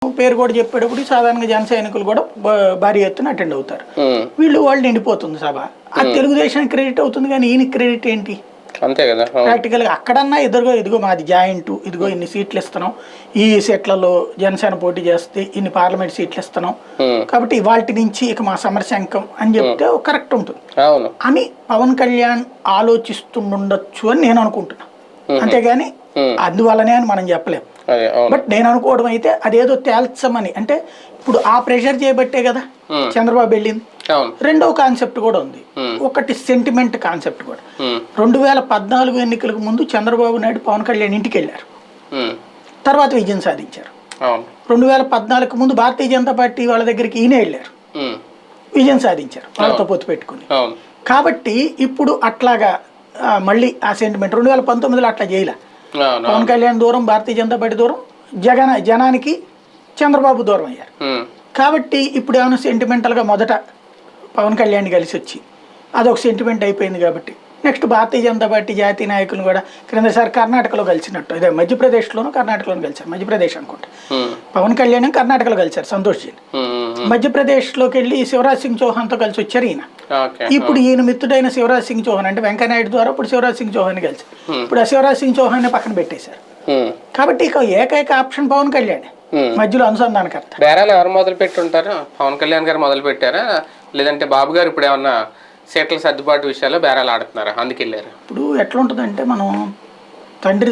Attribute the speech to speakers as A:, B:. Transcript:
A: పేరు కూడా చెప్పేటప్పుడు సాధారణంగా జన సైనికులు కూడా భారీ ఎత్తున అటెండ్ అవుతారు. వాళ్ళు నిండిపోతుంది సభ. అది తెలుగుదేశానికి క్రెడిట్ అవుతుంది, కానీ ఈయనకి క్రెడిట్ ఏంటి?
B: అంతే కదా.
A: ప్రాక్టికల్ గా అక్కడన్నా ఇదిగో మాది జాయింట్, ఇదిగో ఇన్ని సీట్లు ఇస్తున్నాం, ఈ సీట్లలో జనసేన పోటీ చేస్తే ఇన్ని పార్లమెంట్ సీట్లు ఇస్తున్నాం, కాబట్టి వాటి నుంచి ఇక మా సమరశంకం అని చెప్తే కరెక్ట్ ఉంటుంది అని పవన్ కళ్యాణ్ ఆలోచిస్తుండొచ్చు అని నేను అనుకుంటున్నా. అంతేగాని అందువల్లనే అని మనం చెప్పలేం. బట్ నేను అనుకోవడం అయితే అదేదో తేల్చమని, అంటే ఇప్పుడు ఆ ప్రెషర్ చేయబట్టే కదా చంద్రబాబు వెళ్ళింది. రెండవ కాన్సెప్ట్ కూడా ఉంది, ఒకటి సెంటిమెంట్ కాన్సెప్ట్ కూడా. 2014 ఎన్నికలకు ముందు చంద్రబాబు నాయుడు పవన్ కళ్యాణ్ ఇంటికి వెళ్ళారు, తర్వాత విజయం సాధించారు. 2014 ముందు భారతీయ జనతా పార్టీ వాళ్ళ దగ్గరికి ఈయన వెళ్ళారు, విజయం సాధించారు వాళ్ళతో పొత్తు పెట్టుకుని. కాబట్టి ఇప్పుడు అట్లాగా మళ్ళీ ఆ సెంటిమెంట్ 2019లో అట్లా చేయలే. పవన్ కళ్యాణ్ దూరం, భారతీయ జనతా పార్టీ దూరం, జనానికి చంద్రబాబు దూరం అయ్యారు. కాబట్టి ఇప్పుడు ఏమైనా సెంటిమెంటల్గా మొదట పవన్ కళ్యాణ్ కలిసి వచ్చి అదొక సెంటిమెంట్ అయిపోయింది. కాబట్టి నెక్స్ట్ భారతీయ జనతా పార్టీ జాతీయ నాయకులు కూడా క్రిందసారి కర్ణాటకలో కలిసినట్టు, ఇదే మధ్యప్రదేశ్లోనూ కర్ణాటకలోనూ కలిసారు, మధ్యప్రదేశ్ అనుకుంటా. పవన్ కళ్యాణ్ కర్ణాటకలో కలిసారు సంతోష్ జీ, మధ్యప్రదేశ్లోకి వెళ్ళి శివరాజ్ సింగ్ చౌహాన్తో కలిసి వచ్చారు ఈయన. ఇప్పుడు ఈయన మిత్రుడైన శివరాజ్ సింగ్ చౌహాన్ అంటే వెంకయ్యనాయుడు ద్వారా ఇప్పుడు శివరాజ్ సింగ్ చౌహాన్ కలిసి ఇప్పుడు ఆ శివరాజ్ సింగ్ చౌహాన్ పక్కన పెట్టేశారు. కాబట్టి ఇక ఏకైక ఆప్షన్ పవన్ కళ్యాణ్, మధ్యలో అనుసంధానకర్త.
B: బేరాలు ఎవరు మొదలు పెట్టి ఉంటారు? పవన్ కళ్యాణ్ గారు మొదలు పెట్టారా, లేదంటే బాబు గారు ఇప్పుడు ఏమన్నా సీట్ల సర్దుబాటు విషయాల్లో బేరాలు ఆడుతున్నారా, అందుకెళ్ళారు?
A: ఇప్పుడు ఎట్లా ఉంటుందంటే, మనం తండ్రి